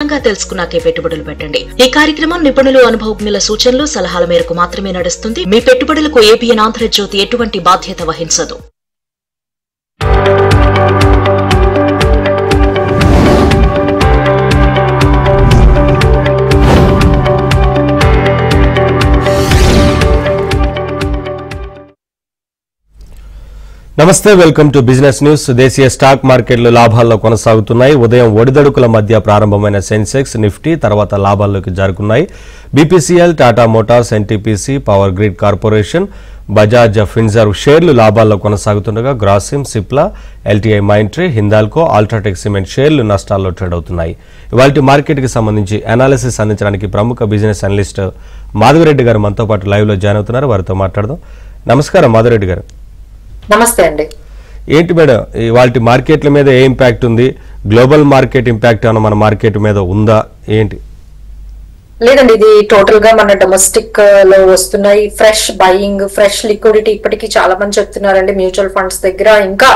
తెలుసుకున్నాకే పెట్టుబడులు పెట్టండి. ఈ కార్యక్రమం నిపుణులు, అనుభవజ్ఞుల సూచనలు, సలహాల మేరకు మాత్రమే నడుస్తుంది. మీ పెట్టుబడులకు ఏబిఎన్ ఆంధ్రజ్యోతి ఎటువంటి బాధ్యత వహించదు. నమస్తే, వెల్కమ్ టు బిజినెస్ న్యూస్. దేశీయ స్టాక్ మార్కెట్లు లాభాల్లో కొనసాగుతున్నాయి. ఉదయం ఒడిదడుకుల మధ్య ప్రారంభమైన సెన్సెక్స్, నిఫ్టీ తర్వాత లాభాల్లోకి జారుకున్నాయి. BPCL, Tata motors, NTPC, power grid corporation, Bajaj finserv షేర్లు లాభాల్లో కొనసాగుతుండగా Grasim, Cipla, LTI mindtree, Hindalco, ultratech cement షేర్లు నష్టాల్లో ట్రేడ్ అవుతున్నాయి. ఇవాళ మార్కెట్కి సంబంధించి అనాలిసిస్ అందించడానికి ప్రముఖ బిజినెస్ అనలిస్ట్ మాధవిరెడ్డి గారు మనతో పాటు లైవ్ లో జాయిన్ అవుతున్నారు. వారితో మాట్లాడదాం. నమస్కారం మాధవిరెడ్డి గారు. నమస్తే అండి. ఏంటి మేడం ఇవాళ మార్కెట్ల మీద ఏ ఇంపాక్ట్ ఉంది? గ్లోబల్ మార్కెట్ ఇంపాక్ట్ ఏమైనా మన మార్కెట్ మీద ఉందా ఏంటి? లేదండి, ఇది టోటల్ గా మన డొమెస్టిక్ లో వస్తున్నాయి. ఫ్రెష్ బయింగ్, ఫ్రెష్ లిక్విడిటీ ఇప్పటికీ చాలా మంది చెప్తున్నారండి. మ్యూచువల్ ఫండ్స్ దగ్గర ఇంకా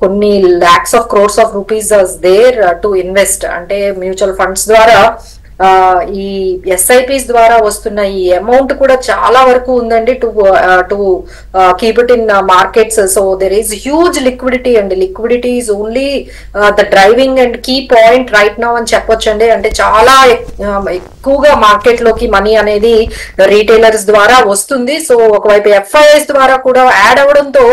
కొన్ని lakhs of crores of rupees there to invest. అంటే మ్యూచువల్ ఫండ్స్ ద్వారా ఈ ఎస్ఐపిస్ ద్వారా వస్తున్న ఈ అమౌంట్ కూడా చాలా వరకు ఉందండి to keep it in markets. So there is huge liquidity అండి. Liquidity is only the driving and key point right now అని చెప్పొచ్చండి. అంటే చాలా ఎక్కువగా మార్కెట్ లోకి మనీ అనేది రీటైలర్స్ ద్వారా వస్తుంది. సో ఒకవైపు ఎఫ్ఐఎస్ ద్వారా కూడా యాడ్ అవడంతో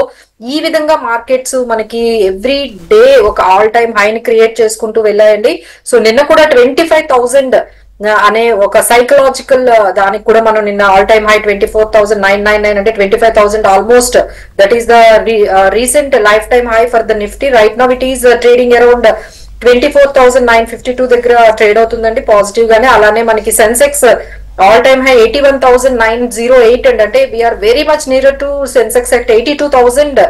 ఈ విధంగా మార్కెట్స్ మనకి ఎవ్రీ డే ఒక ఆల్ టైమ్ హైని క్రియేట్ చేసుకుంటూ వెళ్ళాయండి. సో నిన్న కూడా 25,000 అనే ఒక సైకలాజికల్ దానికి కూడా మనం నిన్న ఆల్ టైమ్ హై 24,999 అంటే 25,000 almost. That is the recent life time high for the Nifty. Right now it is trading around 24,952 దగ్గర ట్రేడ్ అవుతుందండి పాజిటివ్ గానే. అలానే మనకి Sensex all time high 81,908 and అంటే we're very much near to Sensex at 82,000.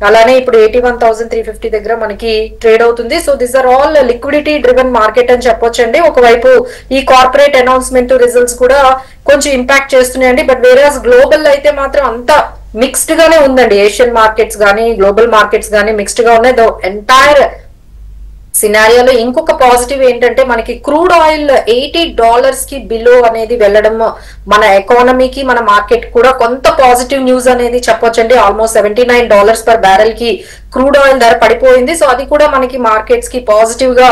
అలానే ఇప్పుడు 81,350 దగ్గర మనకి ట్రేడ్ అవుతుంది. So this are all liquidity driven market అని చెప్పొచ్చండి. ఒకవైపు ఈ కార్పొరేట్ అనౌన్స్మెంట్ రిజల్ట్స్ కూడా కొంచెం ఇంపాక్ట్ చేస్తున్నాయండి. బట్ వేరేస్ గ్లోబల్ అయితే మాత్రం అంతా మిక్స్డ్ గానే ఉందండి. ఏషియన్ మార్కెట్స్ గానీ గ్లోబల్ మార్కెట్స్ గానీ మిక్స్డ్ గా ఉన్నాయి. ద ఎంటైర్ సినారియోలో ఇంకొక పాజిటివ్ ఏంటంటే మనకి క్రూడ్ ఆయిల్ $80 కి బిలో అనేది వెళ్ళడం మన ఎకానమీకి, మన మార్కెట్ కూడా కొంత పాజిటివ్ న్యూస్ అనేది చెప్పొచ్చండి. ఆల్మోస్ట్ $79 పర్ బ్యారెల్ కి క్రూడ్ ఆయిల్ ధర పడిపోయింది. సో అది కూడా మనకి మార్కెట్స్ కి పాజిటివ్ గా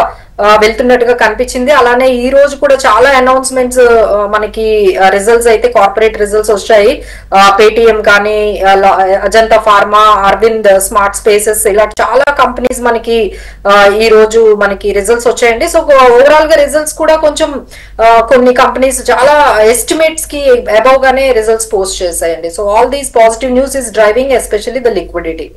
వెళ్తున్నట్టుగా కనిపించింది. అలానే ఈ రోజు కూడా చాలా అనౌన్స్మెంట్స్ మనకి రిజల్ట్స్ అయితే కార్పొరేట్ రిజల్ట్స్ వచ్చాయి. పేటిఎం కానీ, Ajanta pharma, Arvind smart spaces, ఇలా చాలా కంపెనీస్ మనకి ఈ రోజు మనకి రిజల్ట్స్ వచ్చాయండి. సో ఓవరాల్ గా రిజల్ట్స్ కూడా కొంచెం కొన్ని కంపెనీస్ చాలా ఎస్టిమేట్స్ కి అబౌవ్ గానే రిజల్ట్స్ పోస్ట్ చేశాయండి. So all these positive news is driving especially the liquidity.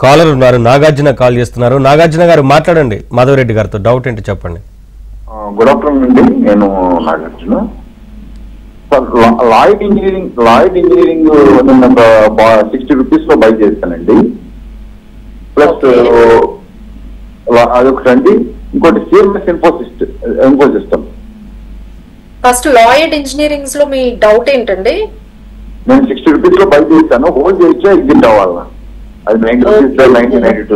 Caller ఉన్నారు, నాగార్జున కాల్ చేస్తున్నారు. నాగార్జున గారు మాట్లాడండి మాధవరెడ్డి గారితో. డౌట్ ఏంటి చెప్పండి. గుడ్ ఆఫ్టర్నూన్ అండి, నేను నాగార్జున. లాయిడ్ ఇంజనీరింగ్ నిన్న 60 రూపీస్ లో బై చేస్తానండి. ప్లస్ అదొకటి అండి. ఇంకోటి సిఎంఎస్ ఇన్ఫోసిస్టమ్. ఫస్ట్ లాయిడ్ ఇంజనీరింగ్స్ లో మీ డౌట్ ఏంటండి? నేను 60 రూపీస్ లో బై చేస్తాను. హోల్డ్ చేస్తే ఎగ్జిట్ అవ్వాలా? అది 90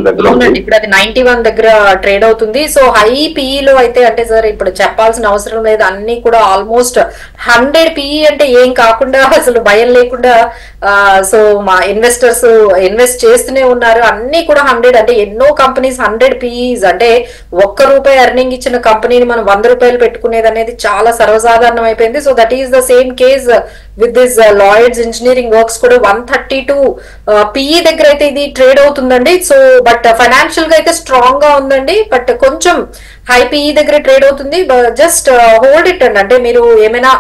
దగ్గర, ఇప్పుడు అది 91 దగ్గర ట్రేడ్ అవుతుంది. సో హై పిఈ లో అయితే అంటే సార్ ఇప్పుడు చెప్పాల్సిన అవసరం లేదు. అన్ని కూడా ఆల్మోస్ట్ 100 పిఈ అంటే ఏం కాకుండా అసలు భయం లేకుండా సో మా ఇన్వెస్టర్స్ ఇన్వెస్ట్ చేస్తూనే ఉన్నారు. అన్ని కూడా 100 అంటే ఎన్నో కంపెనీస్ 100 పిఈస్ అంటే ₹1 ఎర్నింగ్ ఇచ్చిన కంపెనీని మనం ₹100 పెట్టుకునేది అనేది చాలా సర్వసాధారణం అయిపోయింది. So that is the same case with this Lloyds engineering works కూడా 132 పిఈ దగ్గర అయితే ఇది ట్రేడ్ అవుతుందండి. సో బట్ ఫైనాన్షియల్ గా అయితే స్ట్రాంగ్ గా ఉందండి. బట్ కొంచెం హై పిఈ దగ్గర ట్రేడ్ అవుతుంది. జస్ట్ హోల్డ్ ఇట్ అండి. అంటే మీరు ఏమైనా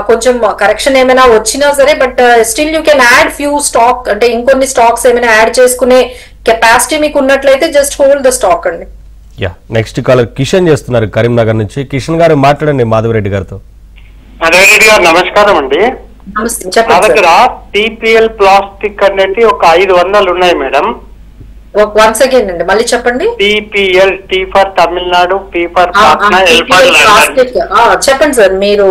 కొంచెం కరెక్షన్ ఏమైనా వచ్చినా సరే, but still you can add few stock, అంటే ఇంకొన్ని స్టాక్స్ ఏమైనా యాడ్ చేసుకునే కెపాసిటీ మీకు ఉన్నట్లయితే జస్ట్ హోల్డ్ ద స్టాక్ అండి. నెక్స్ట్ కాలర్ కిషన్ చేస్తున్నారు కరీంనగర్ నుంచి. కిషన్ గారు మాట్లాడండి మాధవరెడ్డి గారితో. మాధవరెడ్డి గారు నమస్కారం అండి. నా దగ్గర టీపీఎల్ ప్లాస్టిక్ అనేది ఒక 500 ఉన్నాయి మేడం. వన్స్ అగైన్ అండి, మళ్ళీ చెప్పండి. TPL, tea for Tamil Nadu, P for Patna, L for London. చెప్పండి సార్, మీరు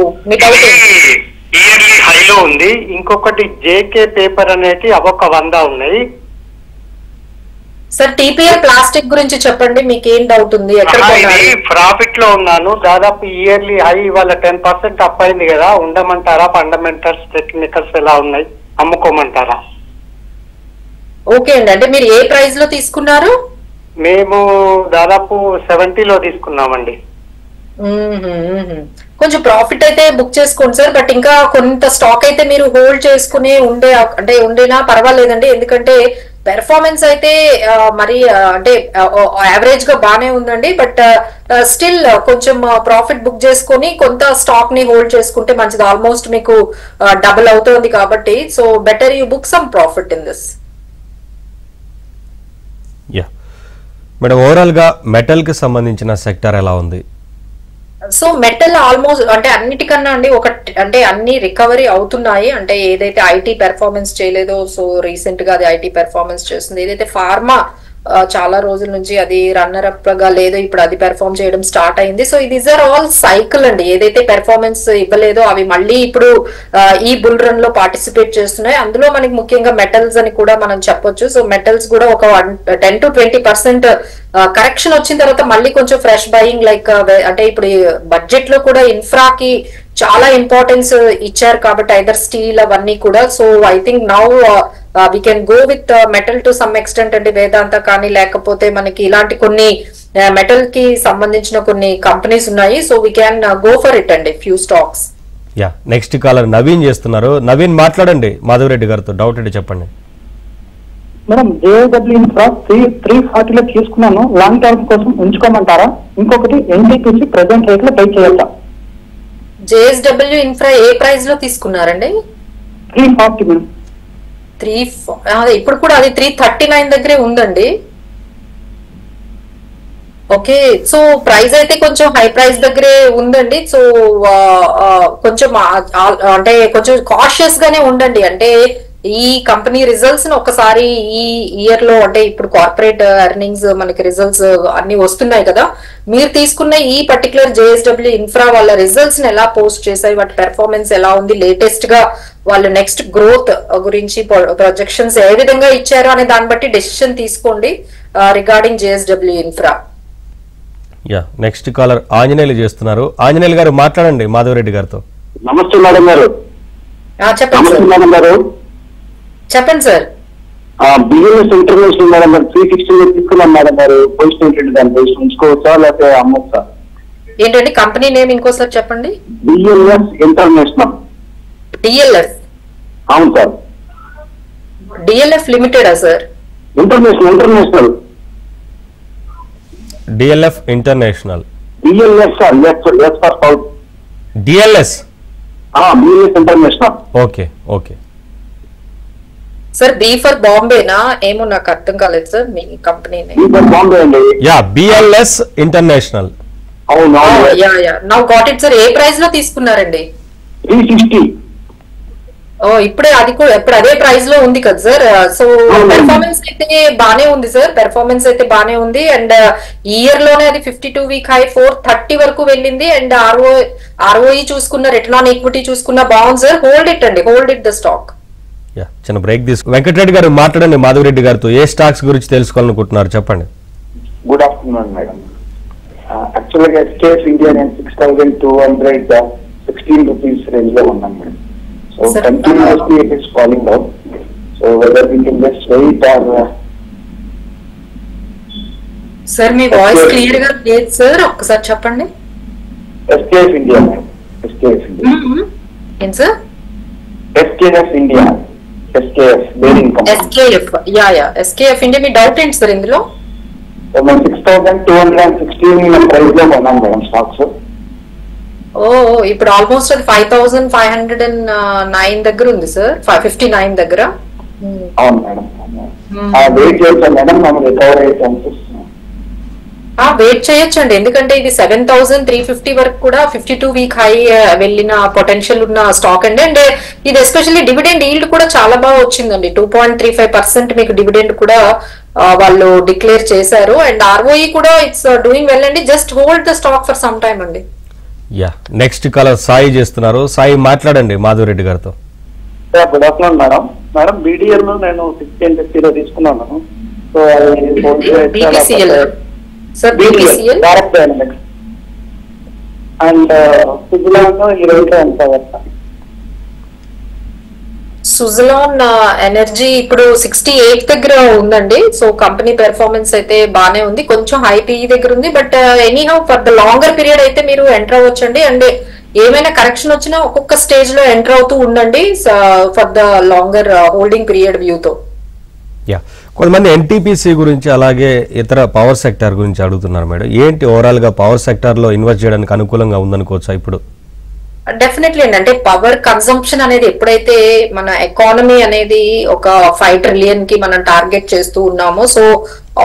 ఇయర్లీ హైలో ఉంది. ఇంకొకటి జేకే పేపర్ అనేది అవొక 100 ఉన్నాయి. సార్ టీపీఎల్ ప్లాస్టిక్ గురించి చెప్పండి, మీకు ఏం డౌట్ ఉంది? ఎక్కడ ప్రాఫిట్ లో ఉన్నాను, దాదాపు ఇయర్లీ హై ఇవాళ 10% అప్ అయింది కదా, ఉండమంటారా? ఫండమెంటల్స్ టెక్నికల్స్ ఎలా ఉన్నాయి, అమ్ముకోమంటారా? ఓకే అండి, అంటే మీరు ఏ ప్రైస్ లో తీసుకున్నారు? మేము దాదాపు 70లో తీసుకున్నామండి. కొంచెం ప్రాఫిట్ అయితే బుక్ చేసుకోండి సార్, బట్ ఇంకా కొంత స్టాక్ అయితే మీరు హోల్డ్ చేసుకుని ఉండేనా పర్వాలేదండి, ఎందుకంటే పెర్ఫార్మెన్స్ అయితే మరి అంటే యావరేజ్ గా బానే ఉందండి, బట్ స్టిల్ కొంచెం ప్రాఫిట్ బుక్ చేసుకుని కొంత స్టాక్ ని హోల్డ్ చేసుకుంటే మంచిది. ఆల్మోస్ట్ మీకు డబుల్ అవుతుంది కాబట్టి, so better you book some profit in this. Madam, overall గా మెటల్ కి సంబంధించిన సెక్టర్ ఎలా ఉంది? సో మెటల్ ఆల్మోస్ట్ అంటే అన్నిటికన్నా అండి అంటే అన్ని రికవరీ అవుతున్నాయి. అంటే ఏదైతే ఐటీ పెర్ఫార్మెన్స్ చేయలేదో, సో రీసెంట్ గా అది ఐటీ పెర్ఫార్మెన్స్ చేస్తుంది. ఏదైతే ఫార్మా చాలా రోజుల నుంచి అది రన్నర్ అప్ గా లేదో ఇప్పుడు అది పెర్ఫార్మ్ చేయడం స్టార్ట్ అయింది. So these are all cycle అండి. ఏదైతే పెర్ఫార్మెన్స్ ఇవ్వలేదో అవి మళ్ళీ ఇప్పుడు ఈ బుల్ రన్ లో పార్టిసిపేట్ చేస్తున్నాయి. అందులో మనకి ముఖ్యంగా మెటల్స్ అని కూడా మనం చెప్పొచ్చు. సో మెటల్స్ కూడా ఒక 10 to 20% కరెక్షన్ వచ్చిన తర్వాత మళ్ళీ కొంచెం ఫ్రెష్ బయింగ్ లైక్ అంటే ఇప్పుడు బడ్జెట్ లో కూడా ఇన్ఫ్రాకి చాలా ఇంపార్టెన్స్ ఇచ్చారు కాబట్టి ఐదర్ స్టీల్ అవన్నీ కూడా. So I think now we can go with metal to some extent అంటే వేదాంత కానీ లేకపోతే మనకి ఇలాంటి కొన్ని మెటల్ కి సంబంధించిన కొన్ని కంపెనీస్ ఉన్నాయి. So we can go for it అండి, few stocks. Yeah, next caller Naveen చేస్తున్నారు. నవీన్ మాట్లాడండి మాధవరెడ్డి గారితో, డౌట్ ఏంటి చెప్పండి. మేడం, జేడబ్ల్యూ ఇన్ఫ్రా 340లో తీసుకున్నాను, లాంగ్ టర్మ్ కోసం ఉంచుకోమంటారా? ఇంకొకటి ఎన్టీపీసీ ప్రెసెంట్ రేట్ లో పై చేయాలా? జేఎస్డబ్ల్యూ ఇన్ఫ్రా ఏ ప్రైస్ లో తీసుకున్నారండి? 340 మేడం. ఇప్పుడు కూడా అది 339 దగ్గరే ఉందండి. ఓకే, సో ప్రైస్ అయితే కొంచెం హై ప్రైస్ దగ్గరే ఉందండి. సో కొంచెం అంటే కొంచెం కాషియస్ గానే ఉండండి. అంటే ఈ కంపెనీ రిజల్ట్స్ ని ఒకసారి ఈ ఇయర్ లో అంటే ఇప్పుడు కార్పొరేట్ ఎర్నింగ్స్ మనకి రిజల్ట్స్ అన్ని వస్తున్నాయి కదా, మీరు తీసుకున్న ఈ పర్టికులర్ జేఎస్డబ్ల్యూ ఇన్ఫ్రా వాళ్ళ రిజల్ట్స్ ని ఎలా పోస్ట్ చేశాయి, వాటి పెర్ఫార్మెన్స్ ఎలా ఉంది, లేటెస్ట్ గా వాళ్ళు నెక్స్ట్ గ్రోత్ గురించి ప్రొజెక్షన్స్ ఏ విధంగా ఇచ్చారో అనే దాన్ని బట్టి డెసిషన్ తీసుకోండి regarding JSW infra. Yeah, next caller Anjaneyulu చేస్తున్నారు. ఆంజనేయులు గారు మాట్లాడండి మాధవరెడ్డి గారితో. నమస్తే మేడం గారు. చెప్పండి మేడం గారు. చెప్పండి సార్. బిజినెస్ ఇంటర్నేషనల్ మేడం గారు 360 తీసుకున్నాం మేడం గారు. పొజిషన్ ఏంటంటే దాని పొజిషన్ ఉంచుకోవచ్చా లేకపోతే అమ్మొచ్చా? ఏంటండి కంపెనీ నేమ్ ఇంకోసారి చెప్పండి. BLS international. డిఎల్ఎఫ్? అవును సార్. డిఎల్ఎఫ్ లిమిటెడా sir? International. DLF international. BLS sir, S for south. DLS? BLS international. Okay okay sir. B for బాంబేనా? ఏమో నాకు అర్థం కాలేదు సార్ మీ కంపెనీ నేమ్. బి ఫర్ బాంబే అండి. Yeah, BLS international. అవును. Now got it sir. ఏ ప్రైస్ లో తీసుకున్నారండి? 360. ఇప్పుడే అది కూడా ఇప్పుడు అదే ప్రైస్ లో ఉంది కదా సార్. సో పెర్ఫార్మెన్స్ అయితే బానే ఉంది సార్, పెర్ఫార్మెన్స్ అయితే బానే ఉంది. అండ్ ఇయర్ లోనే అది 52 వీక్ హై 430 వరకు వెళ్ళింది. అండ్ ఆర్ఓఈ చూసుకున్న, రిటర్న్ ఆన్ ఈక్విటీ చూసుకున్న బాగుంది సార్. హోల్డ్ ఇట్ అండి, హోల్డ్ ఇట్ ద స్టాక్. చిన్న బ్రేక్ తీసుకు. వెంకటరెడ్డి గారు మాట్లాడండి మాధవరెడ్డి గారితో. ఏ స్టాక్స్ గురించి తెలుసుకోవాలనుకుంటున్నారు చెప్పండి. Good afternoon madam. యాక్చువల్ గా ఎస్కేఎఫ్ ఇండియా నేను 6,216 రూపీస్ రేంజ్ లో ఉన్నాను madam. So continuously it is falling out. So whether we can just wait or? Sir మీ వాయిస్ క్లియర్ గా లేదు సార్, ఒక్కసారి చెప్పండి. SKF India madam. SKF India. ఏం sir? SKF India. SKF bearing company. SKF. SKF India. మీ doubt ఏంటి sir ఇందులో? మేము 6,216 ప్రైస్ లో ఉన్నాం మేడం స్టాక్స్. ఇప్పుడు ఆల్మోస్ట్ అది 5,509 దగ్గర ఉంది సార్, 559 దగ్గర. అవును మేడం. వెయిట్ చేస్తాం మేడం, మనం రికవర్ అయితే అనిపిస్తున్నాం. వెయిట్ చేయొచ్చండి, ఎందుకంటే ఇది 7,350 వరకు కూడా 52 వీక్ హై వెళ్ళిన పొటెన్షియల్ ఉన్న స్టాక్ అండి. అండ్ ఇది ఎస్పెషల్లీ డివిడెండ్ ఈల్డ్ కూడా చాలా బాగా వచ్చిందండి. 2.35% మీకు డివిడెండ్ కూడా వాళ్ళు డిక్లేర్ చేశారు. అండ్ ఆర్ఓఈ కూడా ఇట్స్ డూయింగ్ వెల్ అండి. Just hold the stock for some time అండి. యా, నెక్స్ట్ కాలర్ సాయి చేస్తున్నారు. సాయి మాట్లాడండి మాధవరెడ్డి గారితో. Good afternoon madam. Madam, BDL నేను 1650లో తీసుకున్నాను. So BPCL. Sir BPCL Bharat dynamics and Suzlon ఈ రేట్ ఎంత వస్తా? సుజలాన్ ఎనర్జీ ఇప్పుడు 68 దగ్గర ఉందండి. సో కంపెనీ పెర్ఫార్మెన్స్ అయితే బానే ఉంది, కొంచెం హై పిఈ దగ్గర ఉంది. But any how for the longer period అయితే మీరు ఎంటర్ అవ్వచ్చండి. అండ్ ఏమైనా కరెక్షన్ వచ్చినా ఒక్కొక్క స్టేజ్ లో ఎంటర్ అవుతూ ఉండండి for the longer holding period వ్యూతో. యా, కొంతమంది ఎన్టీపీసీ గురించి అలాగే ఇతర పవర్ సెక్టార్ గురించి అడుగుతున్నారు మేడం. ఏంటి ఓవరాల్ గా పవర్ సెక్టార్ లో ఇన్వెస్ట్ చేయడానికి అనుకూలంగా ఉందనుకోవచ్చా ఇప్పుడు? డెఫినెట్లీ అండి. అంటే పవర్ కన్సంప్షన్ అనేది ఎప్పుడైతే మన ఎకానమీ అనేది ఒక 5 ట్రిలియన్ కి మనం టార్గెట్ చేస్తూ ఉన్నామో, so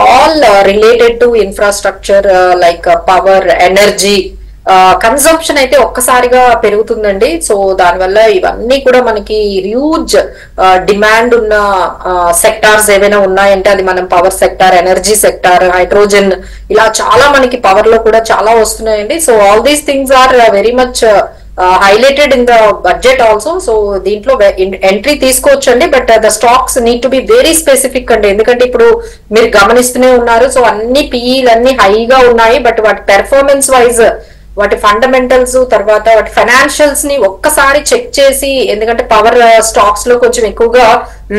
all related to infrastructure like power, energy consumption అయితే ఒక్కసారిగా పెరుగుతుందండి. సో దానివల్ల ఇవన్నీ కూడా మనకి హ్యూజ్ డిమాండ్ ఉన్న సెక్టార్స్ ఏవైనా ఉన్నాయంటే అది మనం power sector, energy sector, hydrogen, ఇలా చాలా మనకి పవర్ లో కూడా చాలా వస్తున్నాయండి. So all these things are very much highlighted in the budget also. So దీంట్లో ఎంట్రీ తీసుకోవచ్చు అండి. But the stocks need to be very specific అండి. ఎందుకంటే ఇప్పుడు మీరు గమనిస్తూనే ఉన్నారు, సో అన్ని పిఈలు అన్ని హైగా ఉన్నాయి. బట్ వాటి పెర్ఫార్మెన్స్ వైజ్, వాటి ఫండమెంటల్స్, తర్వాత వాటి ఫైనాన్షియల్స్ ని ఒక్కసారి చెక్ చేసి, ఎందుకంటే పవర్ స్టాక్స్ లో కొంచెం ఎక్కువగా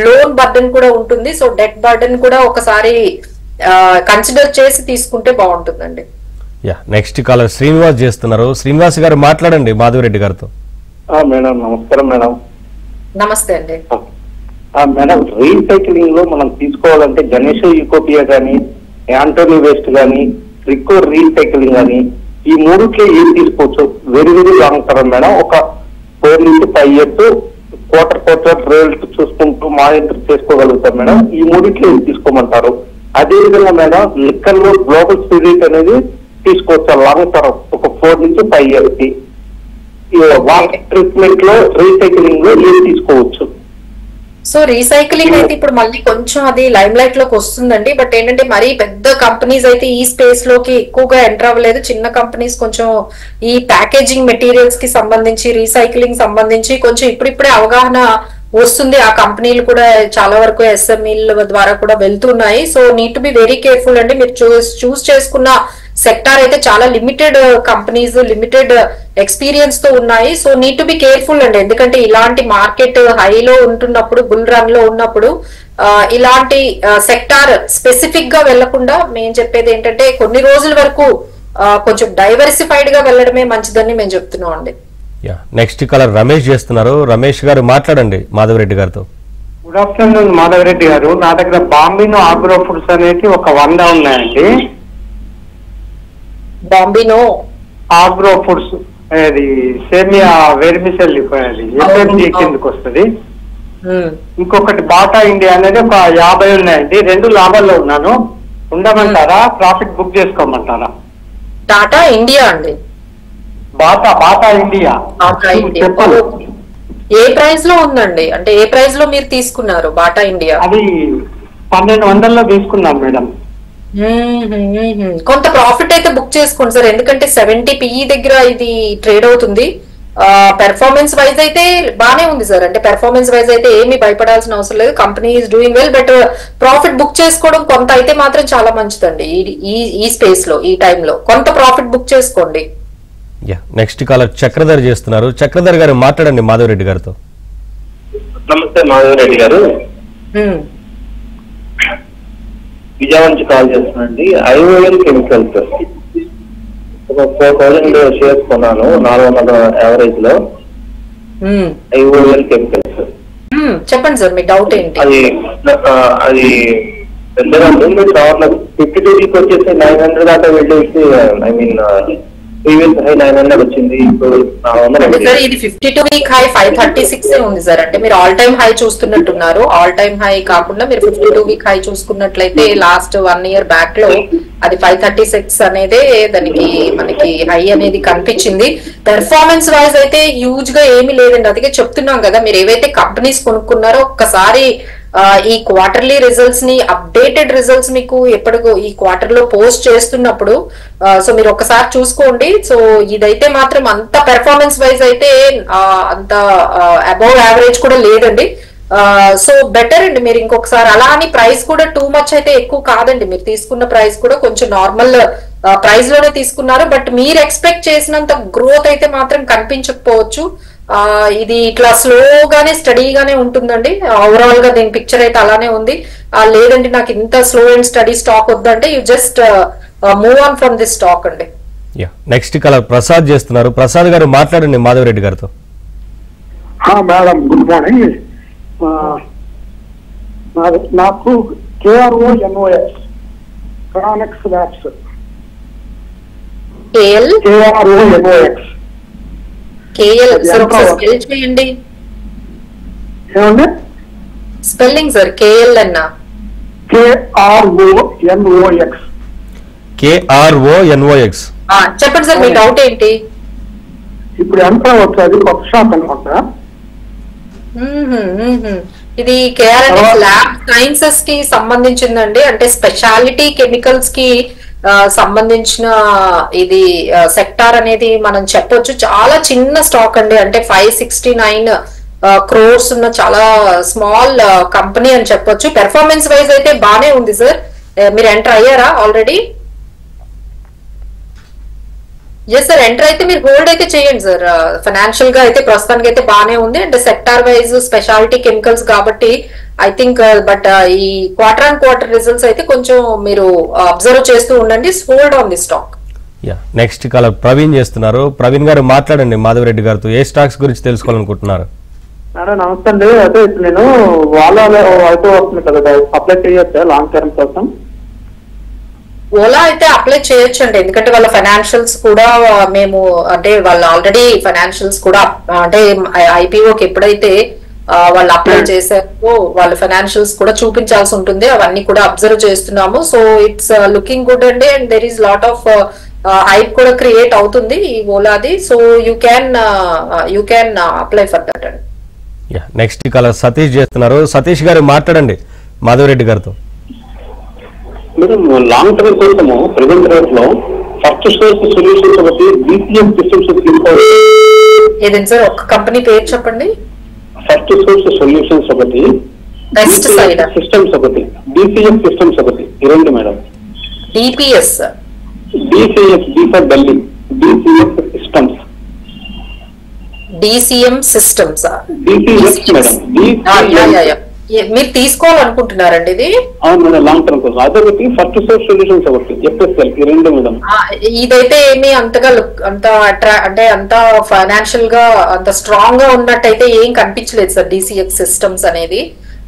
లోన్ బర్డెన్ కూడా ఉంటుంది. సో డెట్ బర్డెన్ కూడా ఒకసారి కన్సిడర్ చేసి తీసుకుంటే బాగుంటుందండి. యా, నెక్స్ట్ కాలర్ శ్రీనివాస్ చేస్తున్నారు. శ్రీనివాస్ గారు మాట్లాడండి మాధవరెడ్డి గారితో. మేడం నమస్కారం మేడం. నమస్తే అండి. మేడం, రీసైక్లింగ్ లో మనం తీసుకోవాలంటే గణేష్ యూకోపియా గానీ, యాంటోనీ వేస్ట్ గానీ, రికో రీసైక్లింగ్ గానీ, ఈ మూడుకే ఏం తీసుకోవచ్చు? Very very long term madam. ఒక 4 నుంచి 5 years క్వార్టర్ రేట్ చూసుకుంటూ మానిటర్ చేసుకోగలుగుతాం మేడం. ఈ మూడిట్లో ఏం తీసుకోమంటారు? అదే విధంగా మేడం, లిక్కర్లో గ్లోబల్ స్పిరిట్ అనేది తీసుకోవచ్చు లాంగ్ టర్మ్, ఒక 4 నుంచి 5 years కి. వాటర్ ట్రీట్మెంట్ లో, రీసైక్లింగ్ లో ఏం తీసుకోవచ్చు? సో రీసైక్లింగ్ అయితే ఇప్పుడు మళ్ళీ కొంచెం అది లైమ్ లైట్ లోకి వస్తుందండి. బట్ ఏంటంటే మరీ పెద్ద కంపెనీస్ అయితే ఈ స్పేస్ లోకి ఎక్కువగా ఎంటర్ అవ్వలేదు. చిన్న కంపెనీస్ కొంచెం ఈ ప్యాకేజింగ్ మెటీరియల్స్ కి సంబంధించి, రీసైక్లింగ్ సంబంధించి కొంచెం ఇప్పుడిప్పుడే అవగాహన వస్తుంది. ఆ కంపెనీలు కూడా చాలా వరకు ఎస్ఎంఈల ద్వారా కూడా వెళ్తున్నాయి. So need to be very careful అండి. మీరు చూస్ చేసుకున్న సెక్టార్ అయితే చాలా లిమిటెడ్ కంపెనీస్, లిమిటెడ్ ఎక్స్పీరియన్స్ తో ఉన్నాయి. So need to be careful అండి. ఎందుకంటే ఇలాంటి మార్కెట్ హైలో ఉంటున్నప్పుడు, బుల్ రన్ లో ఉన్నప్పుడు ఇలాంటి సెక్టార్ స్పెసిఫిక్ గా వెళ్లకుండా మేము చెప్పేది ఏంటంటే కొన్ని రోజుల వరకు కొంచెం డైవర్సిఫైడ్ గా వెళ్ళడమే మంచిదని మేము చెప్తున్నాం అండి. నెక్స్ట్ కాలర్ రమేష్ చేస్తున్నారు. రమేష్ గారు మాట్లాడండి మాధవరెడ్డి గారితో. గుడ్ ఆఫ్టర్నూన్ మాధవరెడ్డి గారు. నా దగ్గర బాంబినో ఆగ్రో ఫుడ్స్ అనేది ఒక 100 ఉన్నాయండి. బాంబినో ఆగ్రో ఫుడ్స్, అది సేమియా వెర్మిసెల్లి ఎస్ఎంజీ కిందకి వస్తుంది. ఇంకొకటి బాటా ఇండియా అనేది ఒక 50 ఉన్నాయండి. 2 లాభాల్లో ఉన్నాను. ఉండమంటారా, ప్రాఫిట్ బుక్ చేసుకోమంటారా? టాటా ఇండియా అండి. బాటా ఇండియా చెప్పండి. ఏ ప్రైస్ లో ఉందండి? అంటే ఏ ప్రైస్ లో మీరు తీసుకున్నారు బాటా ఇండియా? అది 1200లో తీసుకున్నాం మేడం. కొంత ప్రాఫిట్ అయితే బుక్ చేసుకోండి సార్. ఎందుకంటే 70 పిఈ దగ్గర ఇది ట్రేడ్ అవుతుంది. పెర్ఫార్మెన్స్ వైజ్ అయితే బానే ఉంది సార్. అంటే పెర్ఫార్మెన్స్ వైజ్ అయితే ఏమీ భయపడాల్సిన అవసరం లేదు. Company is doing well. But profit book చేసుకోవడం కొంత అయితే మాత్రం చాలా మంచిదండి. ఈ స్పేస్ లో, ఈ టైంలో కొంత ప్రాఫిట్ బుక్ చేసుకోండి. నెక్స్ట్ కాలర్ చక్రధర్ చేస్తున్నారు. చక్రధర్ గారు మాట్లాడండి మాధవరెడ్డి గారితో. నమస్తే మాధవరెడ్డి గారు, విజయవాడ నుంచి కాల్ చేస్తున్నాండి. ఐఓఎల్ కెమికల్స్ ఒక 4000 షేర్స్ కొన్నాను, 400 యావరేజ్ లో. ఐఓఎల్ కెమికల్స్ చెప్పండి సార్, మీ డౌట్ ఏంటి? అది పెద్దగా 52 వీక్ వచ్చేసి 900 దాకా వెళ్ళేసి, ఐ మీన్ ప్రీవియస్ హై 900 వచ్చింది. ఇప్పుడు సార్ ఇది 52 వీక్ హై 536 ఉంది సార్. అంటే మీరు ఆల్ టైమ్ హై చూస్తున్నట్టున్నారు. ఆల్ టైమ్ హై కాకుండా మీరు 52 వీక్ హై చూసుకున్నట్లయితే లాస్ట్ 1 year బ్యాక్ లో అది 536 అనేది దానికి మనకి హై అనేది కనిపించింది. పెర్ఫార్మెన్స్ వైజ్ అయితే హ్యూజ్ గా ఏమీ లేదండి. అందుకే చెప్తున్నాం కదా, మీరు ఏవైతే కంపెనీస్ కొనుక్కున్నారో ఒక్కసారి ఈ క్వార్టర్లీ రిజల్ట్స్ ని, అప్డేటెడ్ రిజల్ట్స్ మీకు ఎప్పటికో ఈ క్వార్టర్ లో పోస్ట్ చేస్తున్నప్పుడు సో మీరు ఒకసారి చూసుకోండి. సో ఇదైతే మాత్రం అంత పెర్ఫార్మెన్స్ వైజ్ అయితే అంత అబౌవ్ యావరేజ్ కూడా లేదండి. సో బెటర్ అండి. మీరు ఇంకొకసారి అలా అని ప్రైస్ కూడా టూ మచ్ అయితే ఎక్కువ కాదండి. మీరు తీసుకున్న ప్రైస్ కూడా కొంచెం నార్మల్ ప్రైస్ లోనే తీసుకున్నారు. బట్ మీరు ఎక్స్పెక్ట్ చేసినంత గ్రోత్ అయితే మాత్రం కనిపించకపోవచ్చు. ఇది ఇట్లా స్లోగానే స్టడీగానే ఉంటుందండి. ఓవరాల్ గా దీని పిక్చర్ అయితే అలానే ఉంది. లేదండి నాకు ఇంత స్లో అండ్ స్టడీ స్టాక్ వద్దంటే you just move on from this stock అండి. నెక్స్ట్ కలర్ ప్రసాద్ చేస్తున్నారు. ప్రసాద్ గారు మాట్లాడండి మాధవరెడ్డి గారితో. Madam good morning. నాకు కేఆర్ఓ ఎన్ఓఎస్ క్రానిక్స్ ల్యాబ్స్ కేఆర్ఓ ఎన్ఓఎక్స్ స్పెల్ చేయండి. ఏమండి స్పెల్లింగ్ సార్ కేఎల్ అన్న కేఆర్ఓఎన్ఓఎక్స్ KRONOX. చెప్పండి సార్ మీ డౌట్ ఏంటి? ఇప్పుడు ఎంత వచ్చేది కొత్త షాప్ అనుకుంటా. ఇది కేఆర్ఎన్ఎస్ ల్యాబ్ సైన్సెస్ కి సంబంధించిందండి. అంటే స్పెషాలిటీ కెమికల్స్ కి సంబంధించిన ఇది సెక్టార్ అనేది మనం చెప్పొచ్చు. చాలా చిన్న స్టాక్ అండి. అంటే 569 crores ఉన్న చాలా స్మాల్ కంపెనీ అని చెప్పొచ్చు. పెర్ఫార్మెన్స్ వైజ్ అయితే బానే ఉంది సార్. మీరు ఎంటర్ అయ్యారా ఆల్రెడీ? ఎస్ సార్, ఎంటర్ అయితే మీరు హోల్డ్ అయితే చేయండి సార్. ఫైనాన్షియల్ గా అయితే ప్రస్తుతానికి అయితే బానే ఉంది. అంటే సెక్టార్ వైజ్ స్పెషాలిటీ కెమికల్స్ కాబట్టి ఐ థింక్ బట్ ఈ క్వార్టర్ అండ్ క్వార్టర్ రిజల్ట్స్ అయితే కొంచెం మీరు అబ్జర్వ్ చేస్తూ ఉండండి. Hold on the stock. Next call Praveen చేస్తున్నారు. ప్రవీణ్ గారు మాట్లాడండి మాధవరెడ్డి గారితో. ఏ స్టాక్స్ గురించి తెలుసుకోవాలనుకుంటున్నారు? మేడం నమస్తే అండి. అయితే ఇప్పుడు నేను వాళ్ళ అయితే వస్తుంది కదా, అప్లై చేయొచ్చా లాంగ్ టర్మ్ కోసం? ఓలా అయితే అప్లై చేయొచ్చు అండి. ఎందుకంటే వాళ్ళ ఫైనాన్షియల్స్ కూడా మేము అంటే వాళ్ళు ఆల్రెడీ ఫైనాన్షియల్స్ కూడా అంటే ఐపీఓకి ఎప్పుడైతే వాళ్ళు అప్లై చేశారో వాళ్ళ ఫైనాన్షియల్స్ కూడా చూపించాల్సి ఉంటుంది. అవన్నీ కూడా అబ్జర్వ్ చేస్తున్నాము. సో ఇట్స్ లుకింగ్ గుడ్ అండి. And there is lot of hype కూడా క్రియేట్ అవుతుంది ఈ ఓలాది. So you can apply for that అండి. నెక్స్ట్ కాలర్ సతీష్ చేస్తున్నారు. సతీష్ గారు మాట్లాడండి మాధవరెడ్డి గారితో. మేడం లాంగ్ టర్మ్ కోసము ప్రెసెంట్ రేట్ లో ఫస్ట్ సోర్స్ సొల్యూషన్స్ ఒకటి, BPM సిస్టమ్స్ తీసుకోవాలి. ఏదండి సార్, ఒక కంపెనీ పేరు చెప్పండి. ఫస్ట్ సోర్స్ సొల్యూషన్స్ ఒకటి, బెస్ట్ సైడ్ సిస్టమ్స్ ఒకటి, DCS సిస్టమ్స్ ఒకటి. ఈ రెండు madam. DPS DCS D for Delhi, DCS systems. DCM systems DCS madam. మీరు తీసుకోవాలనుకుంటున్నారండి ఇది? అవును మేడం, లాంగ్ టర్మ్ కోసం. అదొకటి ఫస్ట్ సోర్స్ సొల్యూషన్స్ ఒకటి, FSL. ఈ రెండు మేడం. ఇదైతే ఏమి అంతగా అంటే అంత ఫైనాన్షియల్ గా అంత స్ట్రాంగ్ గా ఉన్నట్టయితే ఏం కనిపించలేదు సార్ DCX సిస్టమ్స్ అనేది.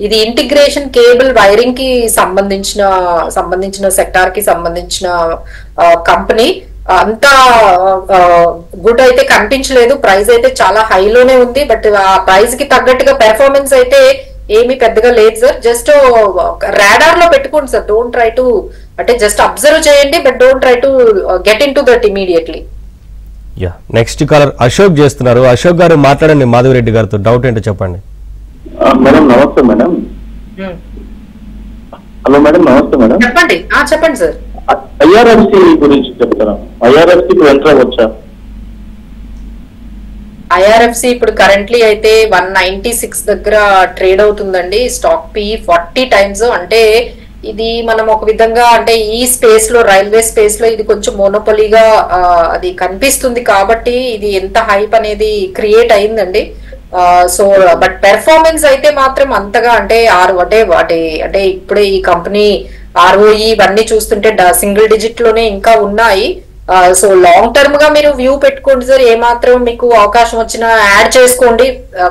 ఇది ఇంటిగ్రేషన్ కేబుల్ వైరింగ్ కి సంబంధించిన సెక్టార్ కి సంబంధించిన కంపెనీ. అంతా గుడ్ అయితే కనిపించలేదు. ప్రైస్ అయితే చాలా హైలోనే ఉంది. బట్ ఆ ప్రైస్ కి తగ్గట్టుగా పెర్ఫార్మెన్స్ అయితే ఏమీ పెద్దగా లేదు సార్. జస్ట్ రాడార్ లో పెట్టుకోండి సార్. డోంట్ ట్రై టు అంటే జస్ట్ అబ్జర్వ్ చేయండి, but don't try to get into that immediately. Next caller Ashok చేస్తున్నారు. అశోక్ గారు మాట్లాడండి మాధవరెడ్డి గారితో. డౌట్ ఏంటో చెప్పండి. మేడం నమస్తే మేడం. హలో మేడం నమస్తే మేడం. చెప్పండి సార్. IRFC గురించి చెప్తారా? IRFC ఇప్పుడు ఎంటర్ అవ్వచ్చా? IRFC ఇప్పుడు కరెంట్లీ అయితే 196 దగ్గర ట్రేడ్ అవుతుందండి. Stock P 40 times. అంటే ఇది మనం ఒక విధంగా అంటే ఈ స్పేస్ లో రైల్వే స్పేస్ లో ఇది కొంచెం మోనోపొలీగా అది కనిపిస్తుంది కాబట్టి ఇది ఎంత హైప్ అనేది క్రియేట్ అయిందండి. సో బట్ పెర్ఫార్మెన్స్ అయితే మాత్రం అంతగా అంటే అంటే ఇప్పుడే ఈ కంపెనీ ROE ఇవన్నీ చూస్తుంటే సింగిల్ డిజిట్ లోనే ఇంకా ఉన్నాయి. సో లాంగ్ టర్మ్ గా మీరు వ్యూ పెట్టుకోండి సార్. ఏమాత్రం మీకు అవకాశం వచ్చినా యాడ్ చేసుకోండి.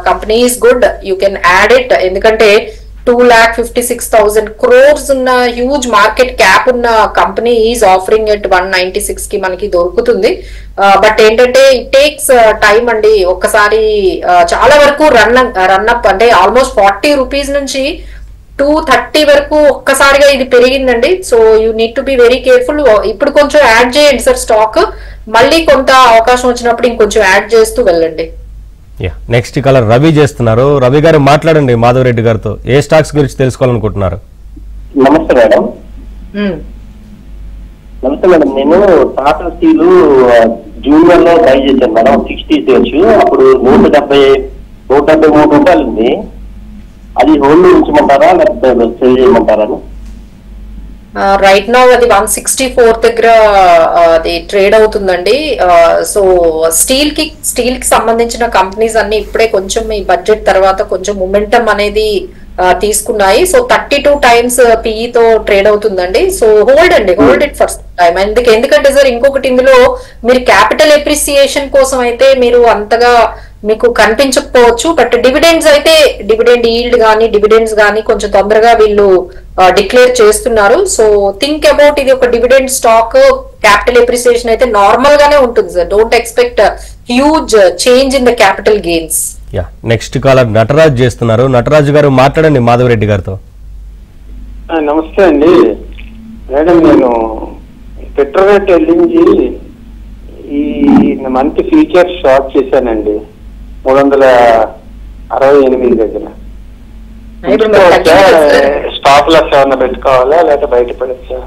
Company is good, you can add it. ఎందుకంటే 2,56,000 crores ఉన్న హ్యూజ్ మార్కెట్ క్యాప్ ఉన్న కంపెనీ ఈజ్ ఆఫరింగ్ ఎట్ 196 కి మనకి దొరుకుతుంది. బట్ ఏంటంటే ఇట్ టేక్స్ టైం అండి. ఒక్కసారి చాలా వరకు రన్ అప్ అంటే ఆల్మోస్ట్ 40 rupees నుంచి 230 వరకు ఒక్కసారిగా ఇది పెరిగిందండి. So you need to be very careful. ఇప్పుడు కొంచెం యాడ్ చేయండి సార్ స్టాక్. మళ్ళీ కొంత అవకాశం వచ్చినప్పుడు ఇంకొంచెం యాడ్ చేస్తూ వెళ్ళండి. నెక్స్ట్ కలర్ రవి చేస్తున్నారు. రవి గారు మాట్లాడండి మాధవరెడ్డి గారితో. ఏ స్టాక్స్ గురించి తెలుసుకోవాలనుకుంటున్నారు? నమస్తే మేడం. నమస్తే మేడం. నేను టాటా స్టీల్ జూన్ లో బై చేశాను మేడం. 60 shares. అప్పుడు 173 రూపాయలు ఉంది. అది హోల్డ్ ఉంచమంటారా లేకపోతే సేల్ చేయమంటారా? రైట్ నౌ అది 164 దగ్గర అది ట్రేడ్ అవుతుందండి. సో స్టీల్ కి సంబంధించిన కంపెనీస్ అన్ని ఇప్పుడే కొంచెం ఈ బడ్జెట్ తర్వాత కొంచెం మొమెంటం అనేది తీసుకున్నాయి. సో 32 times PE తో ట్రేడ్ అవుతుందండి. So hold it for time. ఎందుకంటే సార్ ఇంకొకటి ఇందులో మీరు క్యాపిటల్ ఎప్రిసియేషన్ కోసం అయితే మీరు అంతగా మీకు కనిపించకపోవచ్చు, బట్ డివిడెండ్స్ అయితే డివిడెండ్ ఈల్డ్ గానీ డివిడెండ్స్ గానీ కొంచెం తొందరగా వీళ్ళు డిక్లేర్ చేస్తున్నారు. సో థింక్ అబౌట్ ఇది ఒక డివిడెండ్ స్టాక్, క్యాపిటల్ ఎప్రిసియేషన్ అయితే నార్మల్ గానే ఉంటుంది sir. Don't expect huge change in the capital gains. Next caller Nataraj చేస్తున్నారు. నటరాజు గారు మాట్లాడండి మాధవరెడ్డి గారితో. నమస్తే అండి మేడం, నేను పెట్రోవేట్ ఎల్ఎన్జీ ఈ మంత్ ఫ్యూచర్ షార్ట్ చేశానండి 368 దగ్గర. స్టాప్ లాస్ ఏమన్నా పెట్టుకోవాలా లేకపోతే బయట పడచ్చా?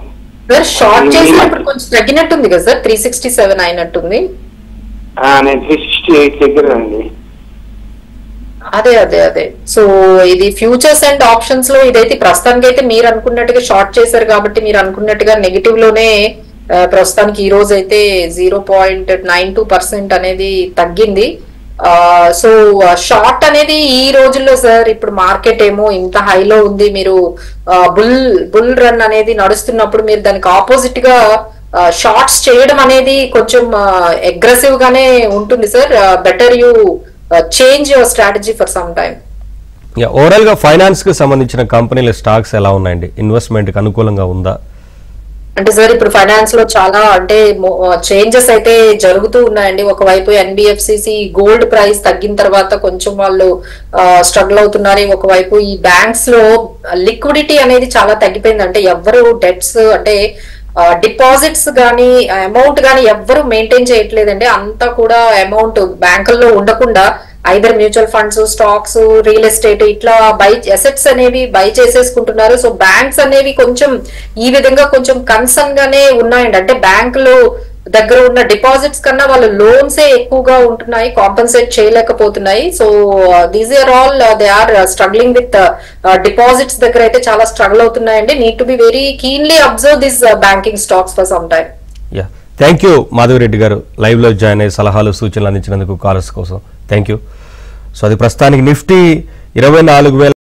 షార్ట్ చేసినప్పుడు కొంచెం తగ్గినట్టుంది కదా సార్, 367 అయినట్టుంది. నేను 368 దగ్గర అండి. అదే సో ఇది ఫ్యూచర్స్ అండ్ ఆప్షన్స్ లో ఇదైతే ప్రస్తుతానికి అయితే మీరు అనుకున్నట్టుగా షార్ట్ చేశారు కాబట్టి మీరు అనుకున్నట్టుగా నెగిటివ్ లోనే ప్రస్తుతానికి ఈ రోజు అయితే 0.92% అనేది తగ్గింది. సో షార్ట్ అనేది ఈ రోజుల్లో సార్ ఇప్పుడు మార్కెట్ ఏమో ఇంత హైలో ఉంది, మీరు బుల్ రన్ అనేది నడుస్తున్నప్పుడు మీరు దానికి ఆపోజిట్ గా షార్ట్స్ చేయడం అనేది కొంచెం అగ్రెసివ్ గానే ఉంటుంది sir. Better you change your strategy for some time. Overall గా ఫైనాన్స్ కి సంబంధించిన కంపెనీల స్టాక్స్ ఎలా ఉన్నాయండి? ఇన్వెస్ట్మెంట్ కి అనుకూలంగా ఉందా? అంటే సార్ ఇప్పుడు ఫైనాన్స్ లో చాలా అంటే చేంజెస్ అయితే జరుగుతూ ఉన్నాయండి. ఒకవైపు ఎన్బిఎఫ్సిసి గోల్డ్ ప్రైస్ తగ్గిన తర్వాత కొంచెం వాళ్ళు స్ట్రగుల్ అవుతున్నారు. ఒకవైపు ఈ బ్యాంక్స్ లో లిక్విడిటీ అనేది చాలా తగ్గిపోయింది. అంటే ఎవరు డెట్స్ అంటే డిపాజిట్స్ గానీ అమౌంట్ గానీ ఎవ్వరు మెయింటైన్ చేయట్లేదండి. అంతా కూడా అమౌంట్ బ్యాంకుల్లో ఉండకుండా either mutual funds, stocks, real estate ఇట్లా అసెట్స్ అనేవి బై చేసేసుకుంటున్నారు. సో బ్యాంక్స్ అనేవి కొంచెం ఈ విధంగా కొంచెం కన్సర్న్ గానే ఉన్నాయండి. అంటే బ్యాంకులు దగ్గర ఉన్న డిపాజిట్స్ కన్నా వాళ్ళ లోన్సే ఎక్కువగా ఉంటున్నాయి, కాంపన్సేట్ చేయలేకపోతున్నాయి. So these are all they are struggling with deposits దగ్గర అయితే చాలా స్ట్రగుల్ అవుతున్నాయండి. Need to be very keenly observe this banking stocks for some time. Thank you Madhavareddy గారు, లైవ్ లో జాయిన్ అయ్యి సలహాలు సూచనలు అందించినందుకు కాలర్స్ కోసం థ్యాంక్ యూ. సో అది ప్రస్తుతానికి నిఫ్టీ 24,000